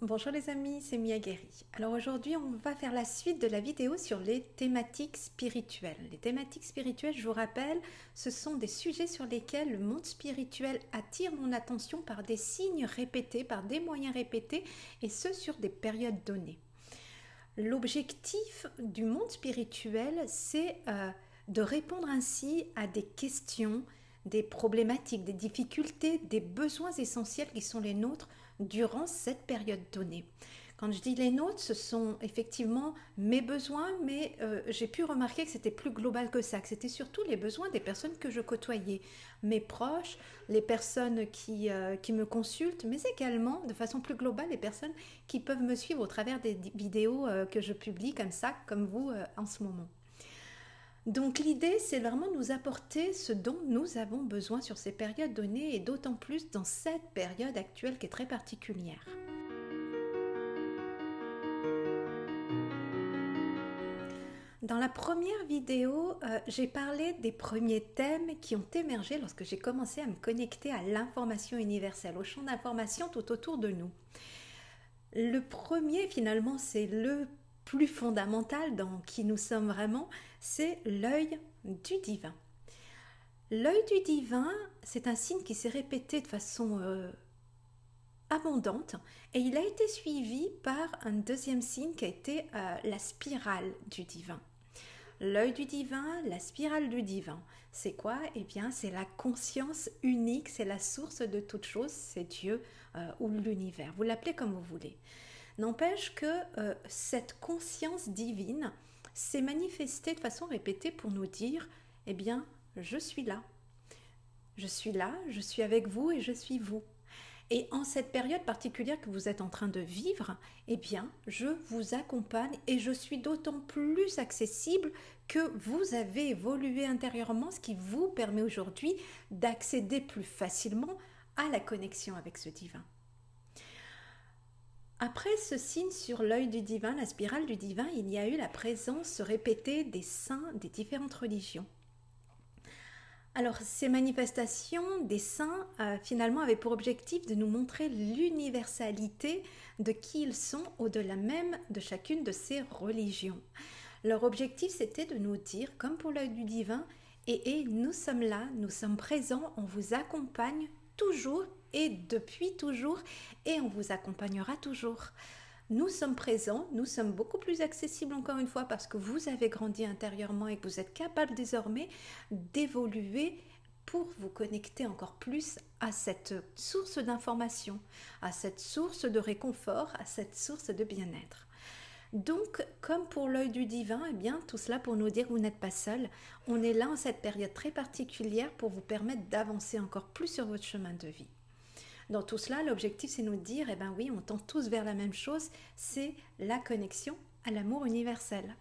Bonjour les amis, c'est Mia Guéry. Alors aujourd'hui, on va faire la suite de la vidéo sur les thématiques spirituelles. Les thématiques spirituelles, je vous rappelle, ce sont des sujets sur lesquels le monde spirituel attire mon attention par des signes répétés, par des moyens répétés, et ce sur des périodes données. L'objectif du monde spirituel, c'est de répondre ainsi à des questions, des problématiques, des difficultés, des besoins essentiels qui sont les nôtres durant cette période donnée. Quand je dis les nôtres, ce sont effectivement mes besoins, mais j'ai pu remarquer que c'était plus global que ça, que c'était surtout les besoins des personnes que je côtoyais, mes proches, les personnes qui me consultent, mais également de façon plus globale les personnes qui peuvent me suivre au travers des vidéos que je publie comme ça, comme vous en ce moment. Donc l'idée, c'est vraiment nous apporter ce dont nous avons besoin sur ces périodes données et d'autant plus dans cette période actuelle qui est très particulière. Dans la première vidéo, j'ai parlé des premiers thèmes qui ont émergé lorsque j'ai commencé à me connecter à l'information universelle, au champ d'information tout autour de nous. Le premier, finalement, c'est le plus fondamental dans qui nous sommes vraiment, c'est l'œil du divin. L'œil du divin, c'est un signe qui s'est répété de façon abondante et il a été suivi par un deuxième signe qui a été la spirale du divin. L'œil du divin, la spirale du divin, c'est quoi? Eh bien, c'est la conscience unique, c'est la source de toute chose, c'est Dieu ou l'univers, vous l'appelez comme vous voulez. N'empêche que cette conscience divine s'est manifestée de façon répétée pour nous dire, eh bien, je suis là, je suis avec vous et je suis vous. Et en cette période particulière que vous êtes en train de vivre, eh bien, je vous accompagne et je suis d'autant plus accessible que vous avez évolué intérieurement, ce qui vous permet aujourd'hui d'accéder plus facilement à la connexion avec ce divin. Après ce signe sur l'œil du divin, la spirale du divin, il y a eu la présence répétée des saints des différentes religions. Alors, ces manifestations des saints, finalement, avaient pour objectif de nous montrer l'universalité de qui ils sont au-delà même de chacune de ces religions. Leur objectif, c'était de nous dire, comme pour l'œil du divin, et nous sommes là, nous sommes présents, on vous accompagne toujours et depuis toujours, et on vous accompagnera toujours. Nous sommes présents, nous sommes beaucoup plus accessibles encore une fois parce que vous avez grandi intérieurement et que vous êtes capable désormais d'évoluer pour vous connecter encore plus à cette source d'information, à cette source de réconfort, à cette source de bien-être. Donc, comme pour l'œil du divin, eh bien, tout cela pour nous dire que vous n'êtes pas seul. On est là en cette période très particulière pour vous permettre d'avancer encore plus sur votre chemin de vie. Dans tout cela, l'objectif, c'est nous dire, eh bien oui, on tend tous vers la même chose, c'est la connexion à l'amour universel.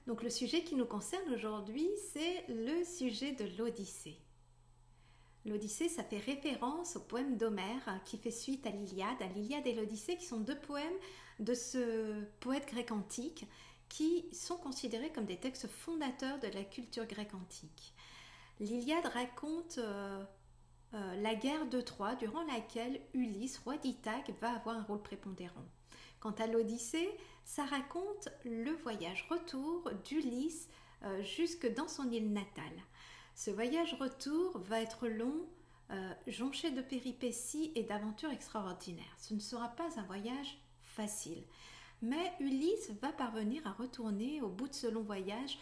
Donc le sujet qui nous concerne aujourd'hui, c'est le sujet de l'Odyssée. L'Odyssée, ça fait référence au poème d'Homère qui fait suite à l'Iliade et l'Odyssée, qui sont deux poèmes de ce poète grec antique qui sont considérés comme des textes fondateurs de la culture grecque antique. L'Iliade raconte la guerre de Troie, durant laquelle Ulysse, roi d'Ithaque, va avoir un rôle prépondérant. Quant à l'Odyssée, ça raconte le voyage retour d'Ulysse jusque dans son île natale. Ce voyage retour va être long, jonché de péripéties et d'aventures extraordinaires. Ce ne sera pas un voyage facile. Mais Ulysse va parvenir à retourner au bout de ce long voyage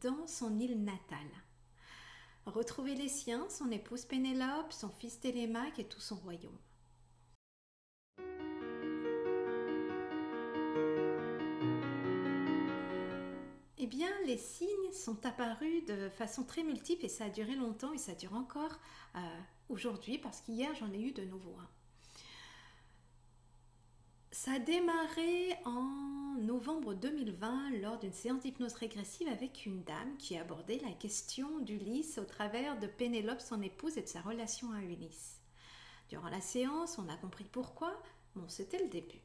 dans son île natale. Retrouver les siens, son épouse Pénélope, son fils Télémaque et tout son royaume. Eh bien, les signes sont apparus de façon très multiple et ça a duré longtemps et ça dure encore aujourd'hui parce qu'hier j'en ai eu de nouveau un. Ça a démarré en novembre 2020 lors d'une séance d'hypnose régressive avec une dame qui abordait la question d'Ulysse au travers de Pénélope, son épouse, et de sa relation à Ulysse. Durant la séance, on a compris pourquoi. Bon, c'était le début.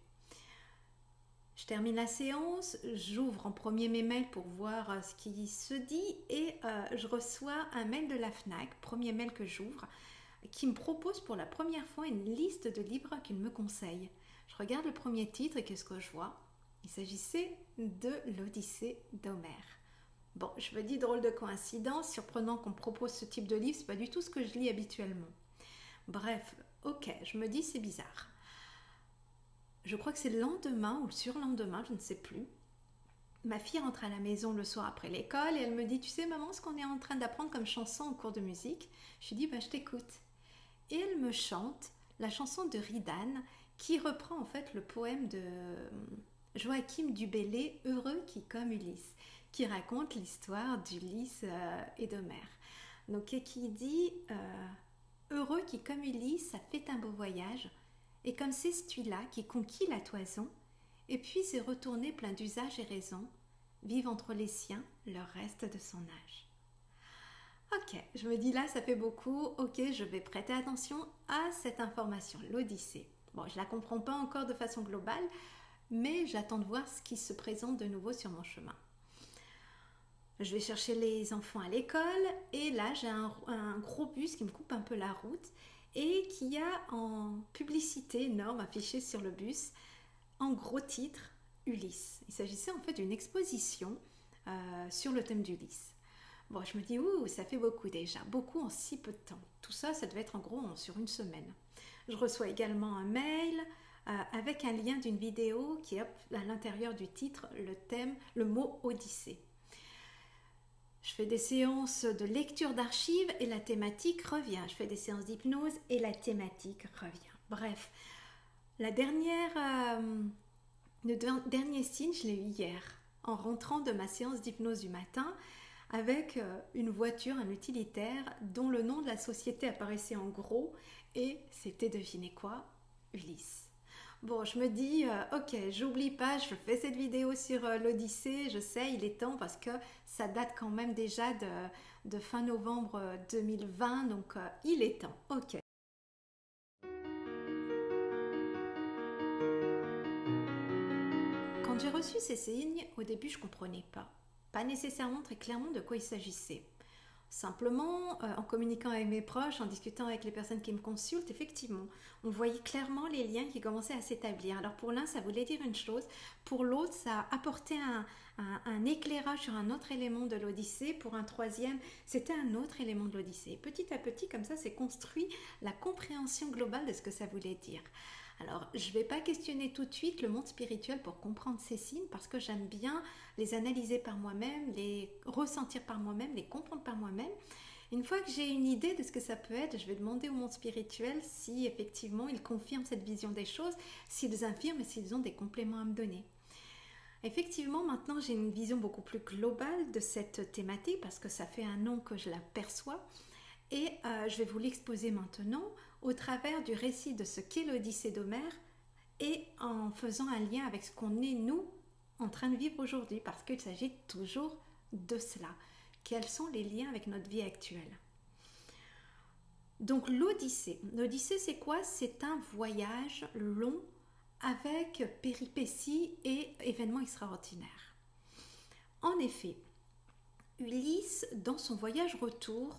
Je termine la séance, j'ouvre en premier mes mails pour voir ce qui se dit et je reçois un mail de la FNAC, premier mail que j'ouvre, qui me propose pour la première fois une liste de livres qu'il me conseille. Je regarde le premier titre et qu'est-ce que je vois? Il s'agissait de l'Odyssée d'Homère. Bon, je me dis drôle de coïncidence, surprenant qu'on me propose ce type de livre, c'est pas du tout ce que je lis habituellement. Bref, ok, je me dis c'est bizarre. Je crois que c'est le lendemain ou le surlendemain, je ne sais plus. Ma fille rentre à la maison le soir après l'école et elle me dit, tu sais maman, ce qu'on est en train d'apprendre comme chanson au cours de musique? Je lui dis, bah je t'écoute. Et elle me chante la chanson de Ridane qui reprend en fait le poème de Joachim du Bellay, Heureux qui comme Ulysse, qui raconte l'histoire d'Ulysse et d'Homère. Donc et qui dit Heureux qui comme Ulysse a fait un beau voyage, et comme c'est celui-là qui conquit la toison, et puis est retourné plein d'usage et raison, vive entre les siens le reste de son âge. Ok, je me dis là, ça fait beaucoup, ok, je vais prêter attention à cette information, l'Odyssée. Bon, je ne la comprends pas encore de façon globale, mais j'attends de voir ce qui se présente de nouveau sur mon chemin. Je vais chercher les enfants à l'école et là, j'ai un gros bus qui me coupe un peu la route et qui a en publicité énorme affichée sur le bus, en gros titre, Ulysse. Il s'agissait en fait d'une exposition sur le thème d'Ulysse. Bon, je me dis, ouh, ça fait beaucoup déjà, beaucoup en si peu de temps. Tout ça, ça devait être en gros sur une semaine. Je reçois également un mail avec un lien d'une vidéo qui est à l'intérieur du titre, le thème, le mot Odyssée. Je fais des séances de lecture d'archives et la thématique revient. Je fais des séances d'hypnose et la thématique revient. Bref, le dernier signe, je l'ai eu hier, en rentrant de ma séance d'hypnose du matin, avec une voiture, un utilitaire, dont le nom de la société apparaissait en gros, et c'était, devinez quoi? Ulysse. Bon, je me dis, ok, j'oublie pas, je fais cette vidéo sur l'Odyssée, je sais, il est temps parce que ça date quand même déjà de fin novembre 2020, donc il est temps, ok. Quand j'ai reçu ces signes, au début je comprenais pas nécessairement très clairement de quoi il s'agissait. Simplement, en communiquant avec mes proches, en discutant avec les personnes qui me consultent, effectivement, on voyait clairement les liens qui commençaient à s'établir. Alors pour l'un, ça voulait dire une chose, pour l'autre, ça apportait un éclairage sur un autre élément de l'Odyssée, pour un troisième, c'était un autre élément de l'Odyssée. Petit à petit, comme ça, s'est construit la compréhension globale de ce que ça voulait dire. Alors, je ne vais pas questionner tout de suite le monde spirituel pour comprendre ces signes parce que j'aime bien les analyser par moi-même, les ressentir par moi-même, les comprendre par moi-même. Une fois que j'ai une idée de ce que ça peut être, je vais demander au monde spirituel si effectivement ils confirment cette vision des choses, s'ils infirment et s'ils ont des compléments à me donner. Effectivement, maintenant j'ai une vision beaucoup plus globale de cette thématique parce que ça fait un an que je la perçois. Et je vais vous l'exposer maintenant au travers du récit de ce qu'est l'Odyssée d'Homère et en faisant un lien avec ce qu'on est, nous, en train de vivre aujourd'hui, parce qu'il s'agit toujours de cela. Quels sont les liens avec notre vie actuelle? Donc l'Odyssée. L'Odyssée, c'est quoi? C'est un voyage long avec péripéties et événements extraordinaires. En effet, Ulysse, dans son voyage retour,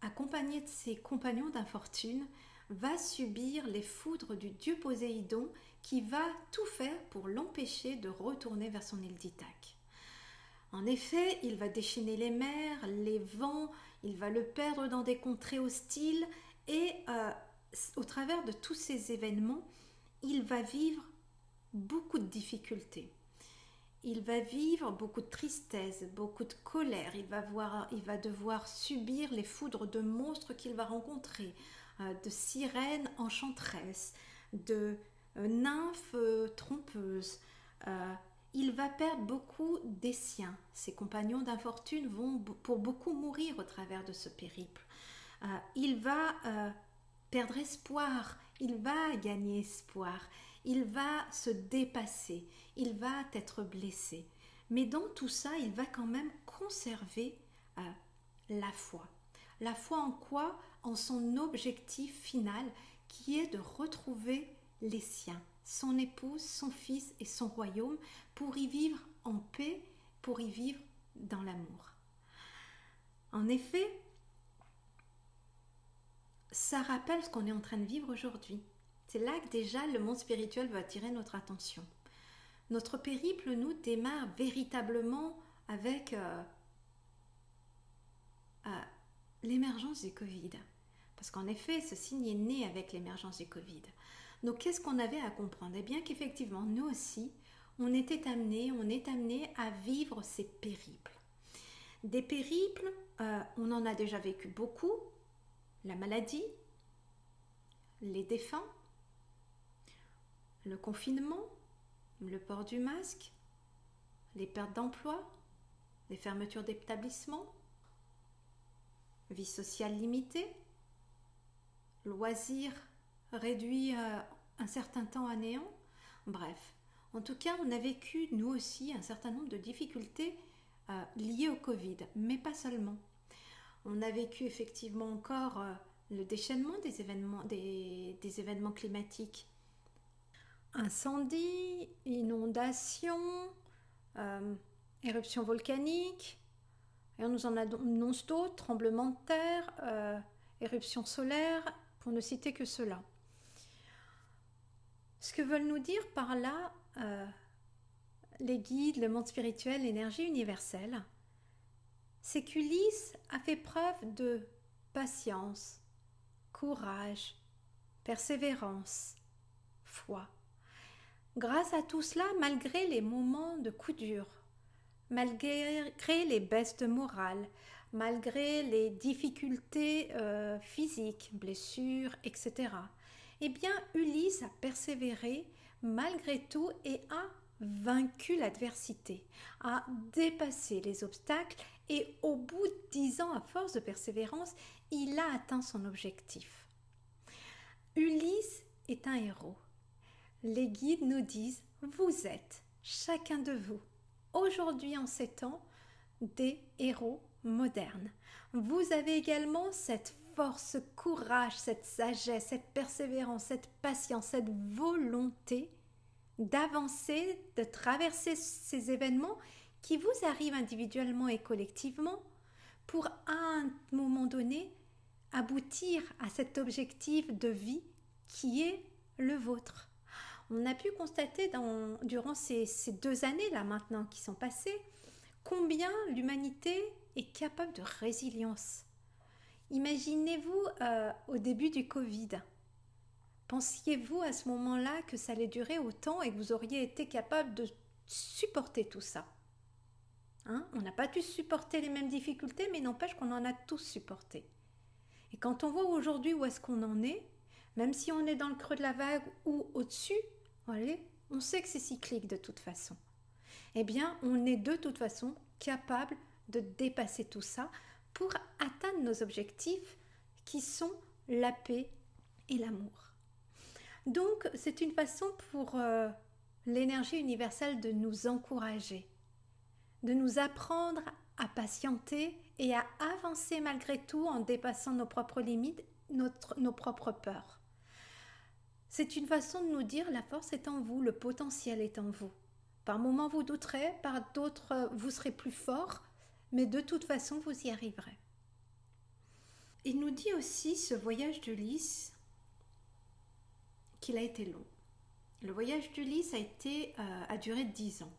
accompagné de ses compagnons d'infortune, va subir les foudres du dieu Poséidon qui va tout faire pour l'empêcher de retourner vers son île d'Ithaque. En effet, il va déchaîner les mers, les vents, il va le perdre dans des contrées hostiles et au travers de tous ces événements, il va vivre beaucoup de difficultés. Il va vivre beaucoup de tristesse, beaucoup de colère, il va devoir subir les foudres de monstres qu'il va rencontrer, de sirènes enchanteresses, de nymphes trompeuses. Il va perdre beaucoup des siens. Ses compagnons d'infortune vont pour beaucoup mourir au travers de ce périple. Il va perdre espoir, il va gagner espoir. Il va se dépasser, il va être blessé. Mais dans tout ça, il va quand même conserver la foi. La foi en quoi? En son objectif final, qui est de retrouver les siens, son épouse, son fils et son royaume pour y vivre en paix, pour y vivre dans l'amour. En effet, ça rappelle ce qu'on est en train de vivre aujourd'hui. C'est là que déjà le monde spirituel va attirer notre attention. Notre périple, nous, démarre véritablement avec l'émergence du Covid. Parce qu'en effet, ce signe est né avec l'émergence du Covid. Donc, qu'est-ce qu'on avait à comprendre? Eh bien qu'effectivement, nous aussi, on est amené à vivre ces périples. Des périples, on en a déjà vécu beaucoup. La maladie, les défunts, le confinement, le port du masque, les pertes d'emploi, les fermetures d'établissements, vie sociale limitée, loisirs réduits un certain temps à néant. Bref, en tout cas, on a vécu, nous aussi, un certain nombre de difficultés liées au Covid, mais pas seulement. On a vécu effectivement encore le déchaînement des événements climatiques. Incendies, inondations, éruptions volcaniques, et on nous en annonce d'autres, tremblements de terre, éruptions solaires, pour ne citer que cela. Ce que veulent nous dire par là les guides, le monde spirituel, l'énergie universelle, c'est qu'Ulysse a fait preuve de patience, courage, persévérance, foi. Grâce à tout cela, malgré les moments de coups durs, malgré les baisses de morale, malgré les difficultés physiques, blessures, etc., eh bien, Ulysse a persévéré malgré tout et a vaincu l'adversité, a dépassé les obstacles et au bout de 10 ans, à force de persévérance, il a atteint son objectif. Ulysse est un héros. Les guides nous disent, vous êtes, chacun de vous, aujourd'hui en ces temps, des héros modernes. Vous avez également cette force, ce courage, cette sagesse, cette persévérance, cette patience, cette volonté d'avancer, de traverser ces événements qui vous arrivent individuellement et collectivement pour à un moment donné aboutir à cet objectif de vie qui est le vôtre. On a pu constater durant ces 2 années-là maintenant qui sont passées combien l'humanité est capable de résilience. Imaginez-vous au début du Covid. Pensiez-vous à ce moment-là que ça allait durer autant et que vous auriez été capable de supporter tout ça? On n'a pas tous supporté les mêmes difficultés, mais il n'empêche qu'on en a tous supporté. Et quand on voit aujourd'hui où est-ce qu'on en est, même si on est dans le creux de la vague ou au-dessus, on sait que c'est cyclique de toute façon. Eh bien, on est de toute façon capable de dépasser tout ça pour atteindre nos objectifs qui sont la paix et l'amour. Donc, c'est une façon pour l'énergie universelle de nous encourager, de nous apprendre à patienter et à avancer malgré tout en dépassant nos propres limites, nos propres peurs. C'est une façon de nous dire la force est en vous, le potentiel est en vous. Par moments vous douterez, par d'autres vous serez plus fort, mais de toute façon vous y arriverez. Il nous dit aussi ce voyage d'Ulysse qu'il a été long. Le voyage d'Ulysse a duré 10 ans.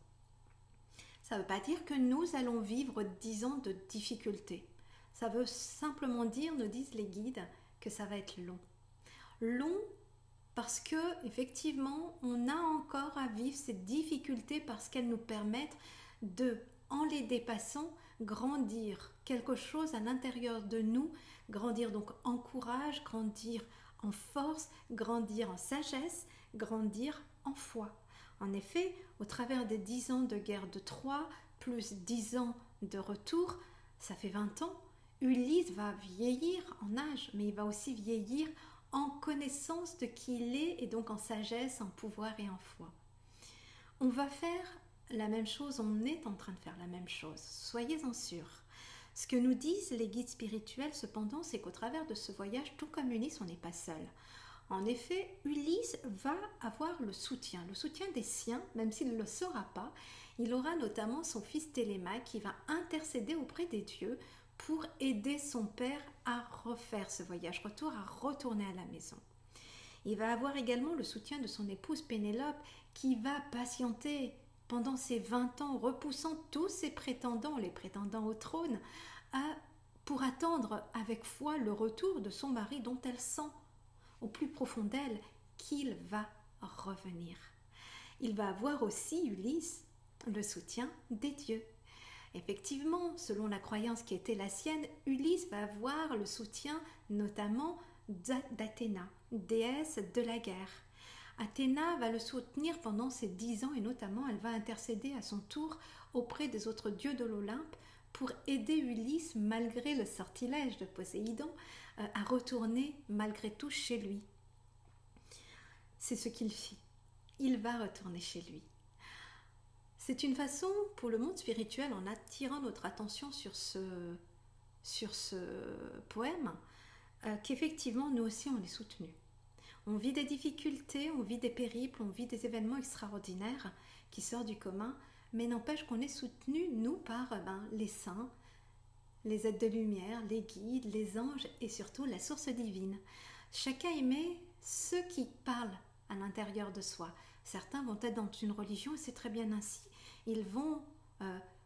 Ça ne veut pas dire que nous allons vivre 10 ans de difficultés. Ça veut simplement dire, nous disent les guides, que ça va être long. Long parce que effectivement, on a encore à vivre ces difficultés parce qu'elles nous permettent de, en les dépassant, grandir quelque chose à l'intérieur de nous, grandir donc en courage, grandir en force, grandir en sagesse, grandir en foi. En effet, au travers des 10 ans de guerre de Troie, plus 10 ans de retour, ça fait 20 ans, Ulysse va vieillir en âge, mais il va aussi vieillir en connaissance de qui il est et donc en sagesse, en pouvoir et en foi. On va faire la même chose, on est en train de faire la même chose, soyez-en sûrs. Ce que nous disent les guides spirituels cependant, c'est qu'au travers de ce voyage, tout comme Ulysse, on n'est pas seul. En effet, Ulysse va avoir le soutien des siens, même s'il ne le saura pas. Il aura notamment son fils Télémaque qui va intercéder auprès des dieux pour aider son père à refaire ce voyage retour, à retourner à la maison. Il va avoir également le soutien de son épouse Pénélope qui va patienter pendant ses 20 ans, repoussant tous ses prétendants, les prétendants au trône, pour attendre avec foi le retour de son mari dont elle sent au plus profond d'elle qu'il va revenir. Il va avoir aussi, Ulysse, le soutien des dieux. Effectivement, selon la croyance qui était la sienne, Ulysse va avoir le soutien notamment d'Athéna, déesse de la guerre. Athéna va le soutenir pendant ses 10 ans et notamment elle va intercéder à son tour auprès des autres dieux de l'Olympe pour aider Ulysse, malgré le sortilège de Poséidon, à retourner malgré tout chez lui. C'est ce qu'il fit. Il va retourner chez lui. C'est une façon pour le monde spirituel, en attirant notre attention sur ce poème, qu'effectivement nous aussi on est soutenus. On vit des difficultés, on vit des périples, on vit des événements extraordinaires qui sortent du commun, mais n'empêche qu'on est soutenus, nous, par les saints, les êtres de lumière, les guides, les anges et surtout la source divine. Chacun émet ceux qui parlent à l'intérieur de soi. Certains vont être dans une religion et c'est très bien ainsi. Ils vont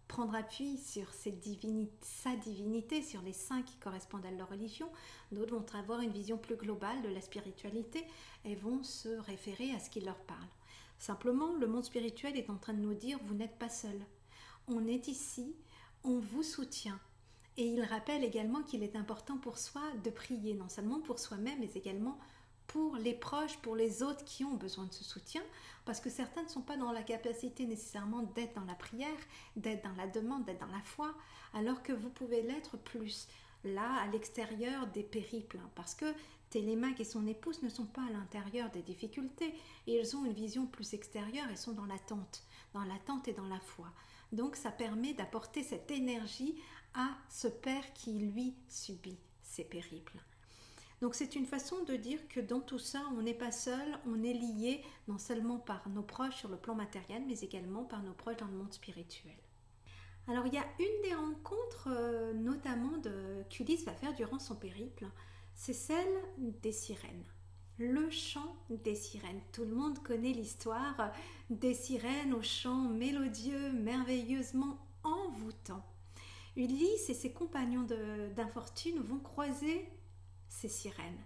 prendre appui sur sa divinité, sur les saints qui correspondent à leur religion. D'autres vont avoir une vision plus globale de la spiritualité et vont se référer à ce qui leur parle. Simplement, le monde spirituel est en train de nous dire « vous n'êtes pas seul. On est ici, on vous soutient ». Et il rappelle également qu'il est important pour soi de prier, non seulement pour soi-même, mais également pour les proches, pour les autres qui ont besoin de ce soutien, parce que certains ne sont pas dans la capacité nécessairement d'être dans la prière, d'être dans la demande, d'être dans la foi, alors que vous pouvez l'être plus là, à l'extérieur des périples, parce que Télémaque et son épouse ne sont pas à l'intérieur des difficultés, et ils ont une vision plus extérieure et sont dans l'attente et dans la foi. Donc ça permet d'apporter cette énergie à ce père qui, lui, subit ces périples. Donc c'est une façon de dire que dans tout ça, on n'est pas seul, on est lié non seulement par nos proches sur le plan matériel, mais également par nos proches dans le monde spirituel. Alors il y a une des rencontres notamment qu'Ulysse va faire durant son périple, c'est celle des sirènes. Le chant des sirènes. Tout le monde connaît l'histoire des sirènes au chant mélodieux, merveilleusement envoûtant. Ulysse et ses compagnons d'infortune vont croiser ces sirènes.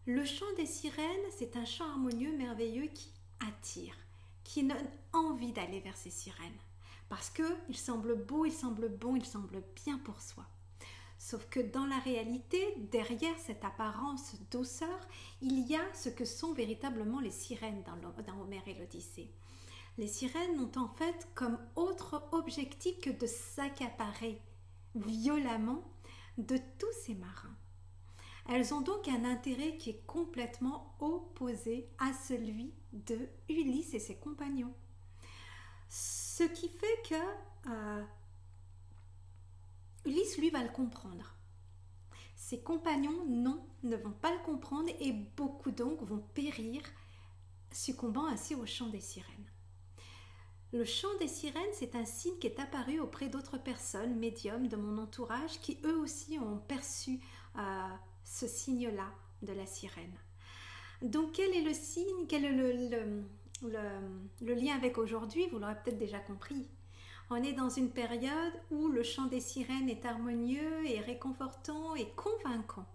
Le chant des sirènes, c'est un chant harmonieux, merveilleux qui attire, qui donne envie d'aller vers ces sirènes. Parce qu'il semble beau, il semble bon, il semble bien pour soi. Sauf que dans la réalité, derrière cette apparence douceur, il y a ce que sont véritablement les sirènes dans Homère et l'Odyssée. Les sirènes n'ont en fait comme autre objectif que de s'accaparer violemment de tous ces marins. Elles ont donc un intérêt qui est complètement opposé à celui de Ulysse et ses compagnons. Ce qui fait que Ulysse, lui, va le comprendre. Ses compagnons, non, ne vont pas le comprendre et beaucoup donc vont périr, succombant ainsi au chant des sirènes. Le chant des sirènes, c'est un signe qui est apparu auprès d'autres personnes, médiums de mon entourage, qui eux aussi ont perçu ce signe-là de la sirène. Donc quel est le signe, quel est le lien avec aujourd'hui? Vous l'aurez peut-être déjà compris. On est dans une période où le chant des sirènes est harmonieux et réconfortant et convaincant.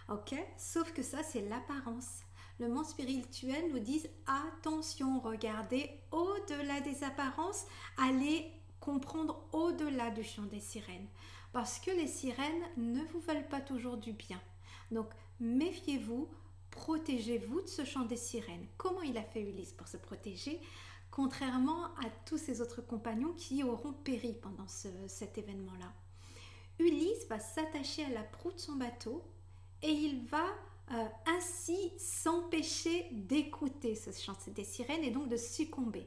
Ok? Sauf que ça, c'est l'apparence. Le monde spirituel nous dit attention, regardez au-delà des apparences, allez comprendre au-delà du chant des sirènes. Parce que les sirènes ne vous veulent pas toujours du bien. Donc, méfiez-vous, protégez-vous de ce chant des sirènes. Comment il a fait Ulysse pour se protéger, contrairement à tous ses autres compagnons qui auront péri pendant cet événement-là? Ulysse va s'attacher à la proue de son bateau et il va ainsi s'empêcher d'écouter ce chant des sirènes et donc de succomber.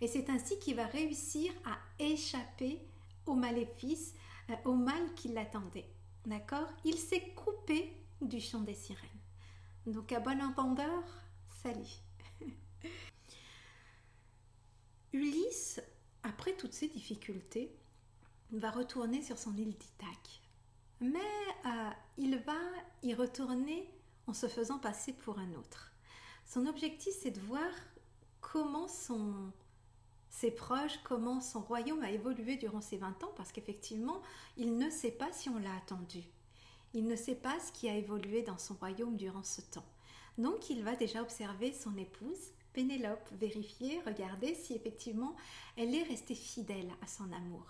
Et c'est ainsi qu'il va réussir à échapper au maléfice, au mal qui l'attendait. D'accord? Il s'est coupé du chant des sirènes. Donc à bon entendeur, salut. Ulysse, après toutes ces difficultés, va retourner sur son île d'Ithaque. Mais il va y retourner en se faisant passer pour un autre. Son objectif, c'est de voir comment ses proches, comment son royaume a évolué durant ces 20 ans, parce qu'effectivement, il ne sait pas si on l'a attendu. Il ne sait pas ce qui a évolué dans son royaume durant ce temps. Donc, il va déjà observer son épouse, Pénélope, vérifier, regarder si effectivement elle est restée fidèle à son amour.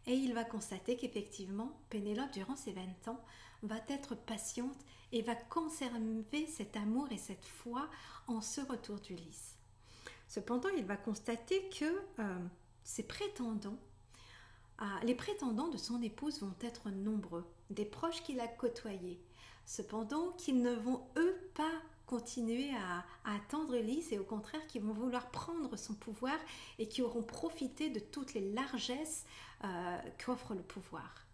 Et il va constater qu'effectivement, Pénélope, durant ses 20 ans, va être patiente et va conserver cet amour et cette foi en ce retour d'Ulysse. Cependant, il va constater que les prétendants de son épouse vont être nombreux, des proches qu'il a côtoyés. Cependant, qu'ils ne vont eux pas continuer à attendre Ulysse et au contraire qui vont vouloir prendre son pouvoir et qui auront profité de toutes les largesses qu'offre le pouvoir.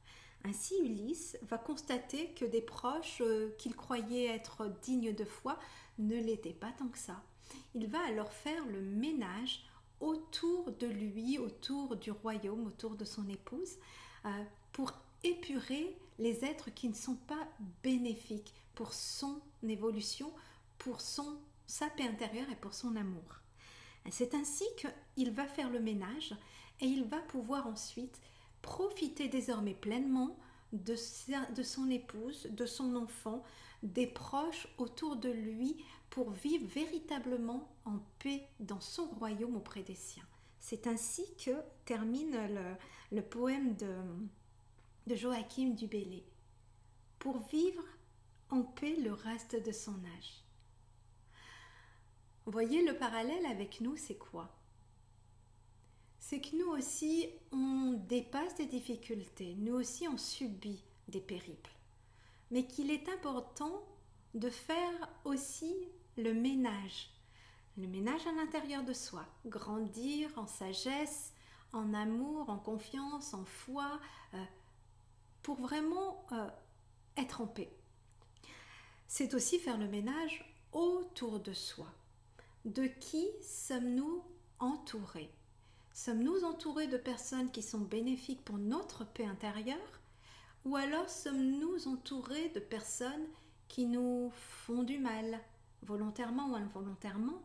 Ainsi, Ulysse va constater que des proches qu'il croyait être dignes de foi ne l'étaient pas tant que ça. Il va alors faire le ménage autour de lui, autour du royaume, autour de son épouse, pour épurer les êtres qui ne sont pas bénéfiques pour son évolution, pour sa paix intérieure et pour son amour. C'est ainsi qu'il va faire le ménage et il va pouvoir ensuite profiter désormais pleinement de son épouse, de son enfant, des proches autour de lui pour vivre véritablement en paix dans son royaume auprès des siens. C'est ainsi que termine le poème de Joachim du Bellay. Pour vivre en paix le reste de son âge. Vous voyez, le parallèle avec nous, c'est quoi? C'est que nous aussi, on dépasse des difficultés, nous aussi, on subit des périples. Mais qu'il est important de faire aussi le ménage à l'intérieur de soi, grandir en sagesse, en amour, en confiance, en foi, pour vraiment être en paix. C'est aussi faire le ménage autour de soi. De qui sommes-nous entourés? Sommes-nous entourés de personnes qui sont bénéfiques pour notre paix intérieure? Ou alors sommes-nous entourés de personnes qui nous font du mal, volontairement ou involontairement,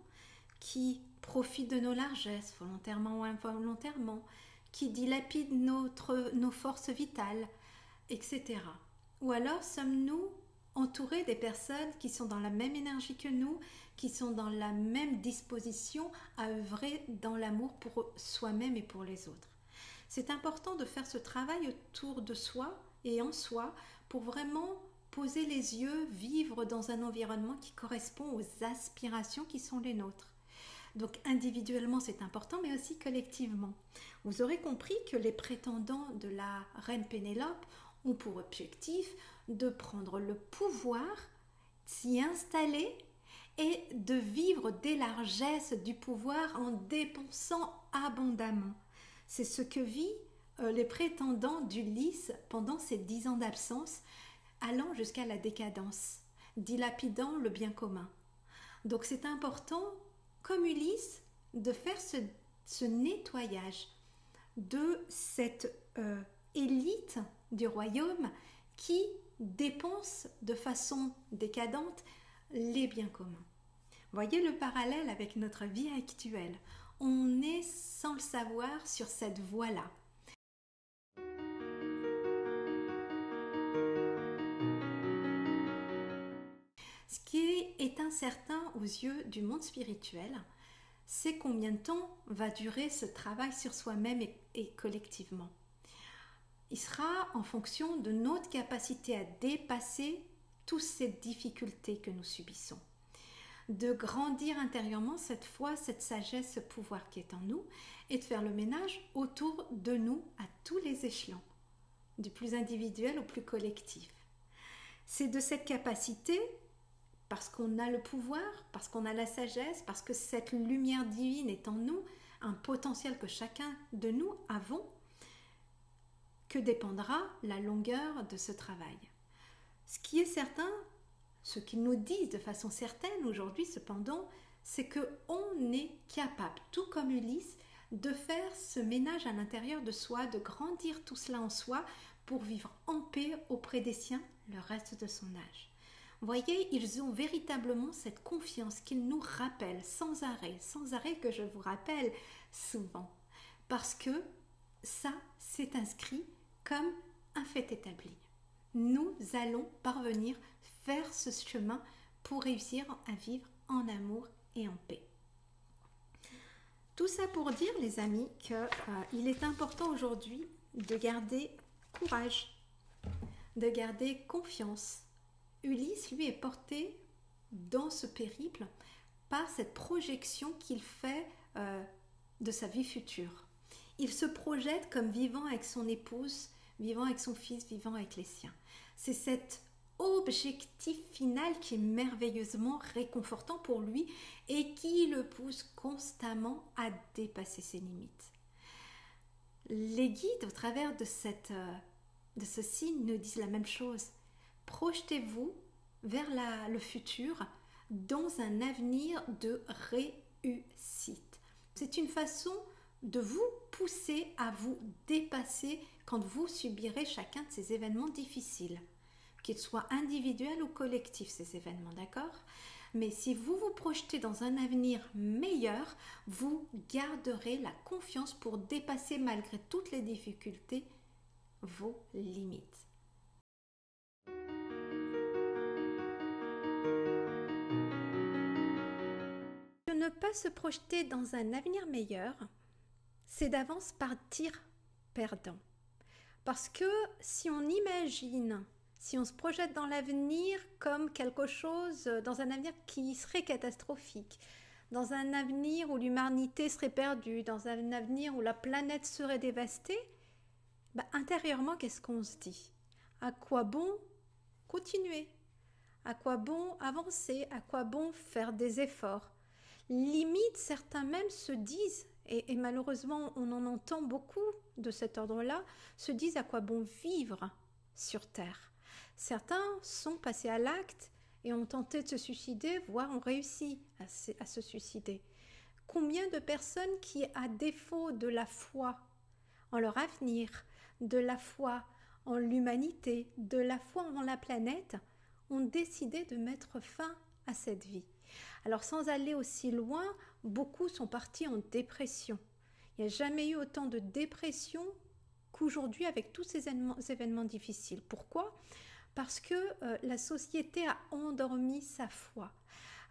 qui profitent de nos largesses, volontairement ou involontairement, qui dilapident nos forces vitales, etc. Ou alors sommes-nous entourés des personnes qui sont dans la même énergie que nous, qui sont dans la même disposition à œuvrer dans l'amour pour soi-même et pour les autres. C'est important de faire ce travail autour de soi et en soi pour vraiment poser les yeux, vivre dans un environnement qui correspond aux aspirations qui sont les nôtres. Donc individuellement c'est important, mais aussi collectivement. Vous aurez compris que les prétendants de la reine Pénélope ont pour objectif de prendre le pouvoir, s'y installer et de vivre des largesses du pouvoir en dépensant abondamment. C'est ce que vit les prétendants d'Ulysse pendant ces 10 ans d'absence, allant jusqu'à la décadence, dilapidant le bien commun. Donc c'est important, comme Ulysse, de faire ce nettoyage de cette élite du royaume qui dépense de façon décadente les biens communs. Voyez le parallèle avec notre vie actuelle. On est sans le savoir sur cette voie-là. Ce qui est incertain aux yeux du monde spirituel, c'est combien de temps va durer ce travail sur soi-même et collectivement. Il sera en fonction de notre capacité à dépasser toutes ces difficultés que nous subissons. De grandir intérieurement cette foi, cette sagesse, ce pouvoir qui est en nous et de faire le ménage autour de nous à tous les échelons, du plus individuel au plus collectif. C'est de cette capacité, parce qu'on a le pouvoir, parce qu'on a la sagesse, parce que cette lumière divine est en nous, un potentiel que chacun de nous avons, que dépendra la longueur de ce travail. Ce qui est certain, Ce qu'ils nous disent de façon certaine aujourd'hui, cependant, c'est qu'on est capable, tout comme Ulysse, de faire ce ménage à l'intérieur de soi, de grandir tout cela en soi pour vivre en paix auprès des siens le reste de son âge. Vous voyez, ils ont véritablement cette confiance qu'ils nous rappellent sans arrêt que je vous rappelle souvent. Parce que ça, c'est inscrit comme un fait établi. Nous allons parvenir faire ce chemin pour réussir à vivre en amour et en paix. Tout ça pour dire, les amis, qu'il est important aujourd'hui de garder courage, de garder confiance. Ulysse, lui, est porté dans ce périple par cette projection qu'il fait de sa vie future. Il se projette comme vivant avec son épouse, vivant avec son fils, vivant avec les siens. C'est cet objectif final qui est merveilleusement réconfortant pour lui et qui le pousse constamment à dépasser ses limites. Les guides, au travers de ce signe, nous disent la même chose. Projetez-vous vers le futur dans un avenir de réussite. C'est une façon de vous pousser à vous dépasser quand vous subirez chacun de ces événements difficiles, qu'ils soient individuels ou collectifs, ces événements, d'accord ? Mais si vous vous projetez dans un avenir meilleur, vous garderez la confiance pour dépasser malgré toutes les difficultés vos limites. Ne pas se projeter dans un avenir meilleur, c'est d'avance partir perdant. Parce que si on imagine, si on se projette dans l'avenir comme quelque chose, dans un avenir qui serait catastrophique, dans un avenir où l'humanité serait perdue, dans un avenir où la planète serait dévastée, intérieurement, qu'est-ce qu'on se dit? À quoi bon continuer? À quoi bon avancer? À quoi bon faire des efforts? Limite, certains même se disent, et malheureusement on en entend beaucoup de cet ordre-là, se disent à quoi bon vivre sur Terre. Certains sont passés à l'acte et ont tenté de se suicider, voire ont réussi à se suicider. Combien de personnes qui, à défaut de la foi en leur avenir, de la foi en l'humanité, de la foi en la planète, ont décidé de mettre fin à cette vie. Alors sans aller aussi loin, beaucoup sont partis en dépression. Il n'y a jamais eu autant de dépression qu'aujourd'hui avec tous ces événements difficiles. Pourquoi ? Parce que la société a endormi sa foi.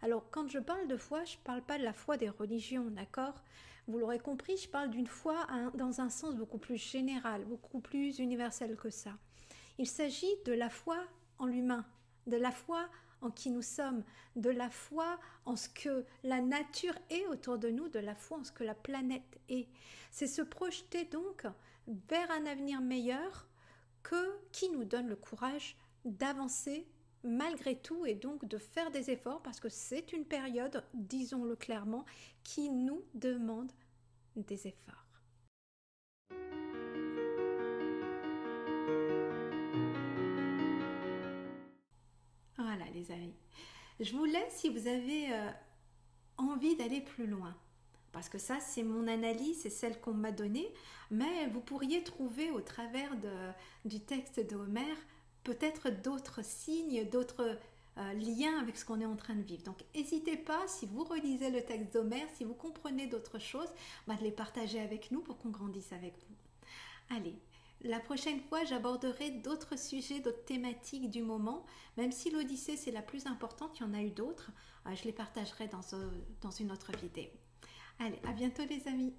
Alors quand je parle de foi, je ne parle pas de la foi des religions, d'accord ? Vous l'aurez compris, je parle d'une foi dans un sens beaucoup plus général, beaucoup plus universel que ça. Il s'agit de la foi en l'humain, de la foi en qui nous sommes, de la foi en ce que la nature est autour de nous, de la foi en ce que la planète est. C'est se projeter donc vers un avenir meilleur qui nous donne le courage d'avancer malgré tout et donc de faire des efforts parce que c'est une période, disons-le clairement, qui nous demande des efforts. Voilà les amis, je vous laisse si vous avez envie d'aller plus loin. Parce que ça, c'est mon analyse, c'est celle qu'on m'a donnée. Mais vous pourriez trouver au travers du texte de Homère peut-être d'autres signes, d'autres liens avec ce qu'on est en train de vivre. Donc, n'hésitez pas, si vous relisez le texte d'Homère, si vous comprenez d'autres choses, de les partager avec nous pour qu'on grandisse avec vous. Allez, la prochaine fois, j'aborderai d'autres sujets, d'autres thématiques du moment. Même si l'Odyssée, c'est la plus importante, il y en a eu d'autres. Je les partagerai dans une autre vidéo. Allez, à bientôt les amis.